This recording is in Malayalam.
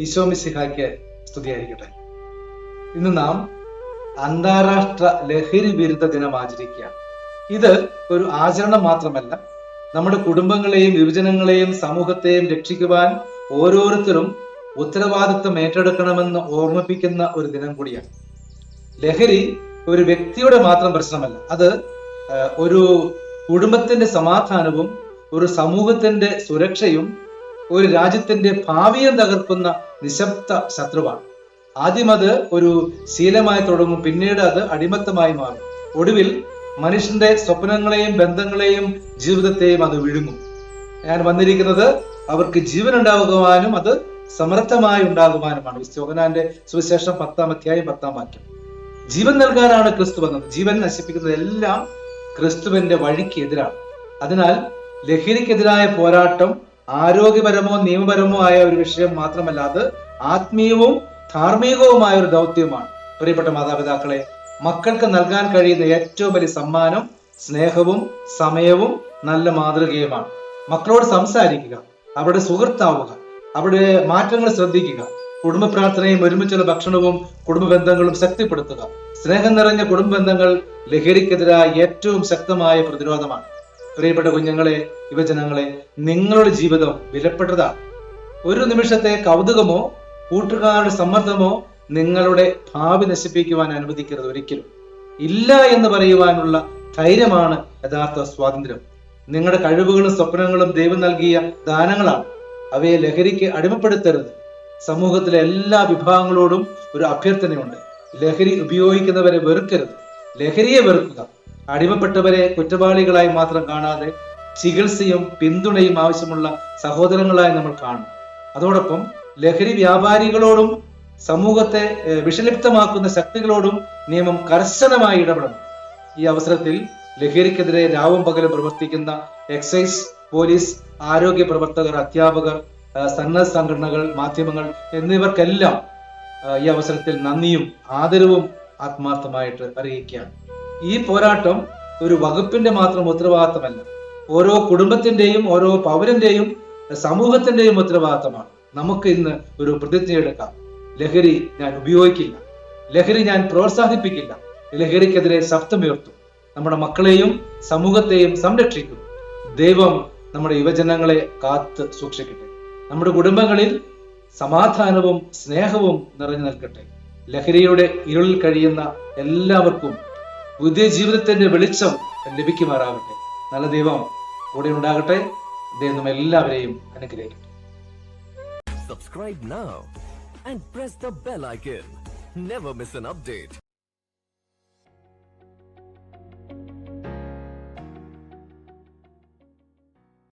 ഈശോ മിശിഹായ്ക്ക് സ്തുതിയായിരിക്കട്ടെ. ഇന്ന് നാം അന്താരാഷ്ട്ര ലഹരി വിരുദ്ധ ദിനം ആചരിക്കുകയാണ്. ഇത് ഒരു ആചരണം മാത്രമല്ല, നമ്മുടെ കുടുംബങ്ങളെയും യുവജനങ്ങളെയും സമൂഹത്തെയും രക്ഷിക്കുവാൻ ഓരോരുത്തരും ഉത്തരവാദിത്വം ഏറ്റെടുക്കണമെന്ന് ഓർമ്മിപ്പിക്കുന്ന ഒരു ദിനം കൂടിയാണ്. ലഹരി ഒരു വ്യക്തിയുടെ മാത്രം പ്രശ്നമല്ല, അത് ഒരു കുടുംബത്തിന്റെ സമാധാനവും ഒരു സമൂഹത്തിന്റെ സുരക്ഷയും ഒരു രാജ്യത്തിന്റെ ഭാവിയെ തകർക്കുന്ന നിശബ്ദ ശത്രുവാണ്. ആദ്യം അത് ഒരു ശീലമായി തുടങ്ങും, പിന്നീട് അത് അടിമത്തമായി മാറും. ഒടുവിൽ മനുഷ്യന്റെ സ്വപ്നങ്ങളെയും ബന്ധങ്ങളെയും ജീവിതത്തെയും അത് വിഴുങ്ങും. ഞാൻ വന്നിരിക്കുന്നത് അവർക്ക് ജീവൻ ഉണ്ടാകുവാനും അത് സമർത്ഥമായി ഉണ്ടാകുവാനുമാണ്. യോഹന്നാന്റെ സുവിശേഷം 10-ാം അധ്യായം 10-ാം വാക്യം. ജീവൻ നൽകാനാണ് ക്രിസ്തു വന്നത്. ജീവൻ നശിപ്പിക്കുന്നതെല്ലാം ക്രിസ്തുവിന്റെ വഴിക്ക് എതിരാണ്. അതിനാൽ ലഹരിക്കെതിരായ പോരാട്ടം ആരോഗ്യപരമോ നിയമപരമോ ആയ ഒരു വിഷയം മാത്രമല്ല, അത് ആത്മീയവും ധാർമ്മികവുമായ ഒരു ദൗത്യമാണ്. പ്രിയപ്പെട്ട മാതാപിതാക്കളെ, മക്കൾക്ക് നൽകാൻ കഴിയുന്ന ഏറ്റവും വലിയ സമ്മാനം സ്നേഹവും സമയവും നല്ല മാതൃകയുമാണ്. മക്കളോട് സംസാരിക്കുക, അവരുടെ സുഹൃത്താവുക, അവരുടെ മാറ്റങ്ങൾ ശ്രദ്ധിക്കുക, കുടുംബ പ്രാർത്ഥനയും ഒരുമിച്ചുള്ള ഭക്ഷണവും കുടുംബ ബന്ധങ്ങളും ശക്തിപ്പെടുത്തുക. സ്നേഹം നിറഞ്ഞ കുടുംബ ബന്ധങ്ങൾ ലഹരിക്കെതിരായ ഏറ്റവും ശക്തമായ പ്രതിരോധമാണ്. പ്രിയപ്പെട്ട കുഞ്ഞുങ്ങളെ, യുവജനങ്ങളെ, നിങ്ങളുടെ ജീവിതം വിലപ്പെട്ടതാണ്. ഒരു നിമിഷത്തെ കൗതുകമോ കൂട്ടുകാരുടെ സമ്മർദ്ദമോ നിങ്ങളുടെ ഭാവി നശിപ്പിക്കുവാൻ അനുവദിക്കരുത്. ഒരിക്കലും ഇല്ല എന്ന് പറയുവാനുള്ള ധൈര്യമാണ് യഥാർത്ഥ സ്വാതന്ത്ര്യം. നിങ്ങളുടെ കഴിവുകളും സ്വപ്നങ്ങളും ദൈവം നൽകിയ ദാനങ്ങളാണ്. അവയെ ലഹരിക്ക് അടിമപ്പെടുത്തരുത്. സമൂഹത്തിലെ എല്ലാ വിഭാഗങ്ങളോടും ഒരു അഭ്യർത്ഥനയുണ്ട്: ലഹരി ഉപയോഗിക്കുന്നവരെ വെറുക്കരുത്. ലഹരിയെ വെറുക്കുക. അടിമപ്പെട്ടവരെ കുറ്റവാളികളായി മാത്രം കാണാതെ ചികിത്സയും പിന്തുണയും ആവശ്യമുള്ള സഹോദരങ്ങളായി നമ്മൾ കാണും. അതോടൊപ്പം ലഹരി വ്യാപാരികളോടും സമൂഹത്തെ വിഷലിപ്തമാക്കുന്ന ശക്തികളോടും നിയമം കർശനമായി ഇടപെടണം. ഈ അവസരത്തിൽ ലഹരിക്കെതിരെ രാവും പകലും പ്രവർത്തിക്കുന്ന എക്സൈസ്, പോലീസ്, ആരോഗ്യ പ്രവർത്തകർ, അധ്യാപകർ, സന്നദ്ധ സംഘടനകൾ, മാധ്യമങ്ങൾ എന്നിവർക്കെല്ലാം ഈ അവസരത്തിൽ നന്ദിയും ആദരവും ആത്മാർത്ഥമായിട്ട് അറിയിക്കുകയാണ്. ഈ പോരാട്ടം ഒരു വകുപ്പിന്റെ മാത്രം ഉത്തരവാദിത്തമല്ല, ഓരോ കുടുംബത്തിന്റെയും ഓരോ പൗരന്റെയും സമൂഹത്തിന്റെയും ഉത്തരവാദിത്തമാണ്. നമുക്ക് ഇന്ന് ഒരു പ്രതിജ്ഞ എടുക്കാം: ലഹരി ഞാൻ ഉപയോഗിക്കില്ല, ലഹരി ഞാൻ പ്രോത്സാഹിപ്പിക്കില്ല, ലഹരിക്കെതിരെ ശബ്ദമുയർത്തും, നമ്മുടെ മക്കളെയും സമൂഹത്തെയും സംരക്ഷിക്കും. ദൈവം നമ്മുടെ യുവജനങ്ങളെ കാത്ത് സൂക്ഷിക്കട്ടെ. നമ്മുടെ കുടുംബങ്ങളിൽ സമാധാനവും സ്നേഹവും നിറഞ്ഞു നിൽക്കട്ടെ. ലഹരിയുടെ ഇരുളിൽ കഴിയുന്ന എല്ലാവർക്കും പുതിയ ജീവിതത്തിന്റെ വെളിച്ചം ലഭിക്കുമാറാകട്ടെ. നല്ല ദൈവം കൂടെ ഉണ്ടാകട്ടെ. ദൈവം എല്ലാവരെയും അനുഗ്രഹിക്കട്ടെ. Subscribe now and press the bell icon. Never miss an update.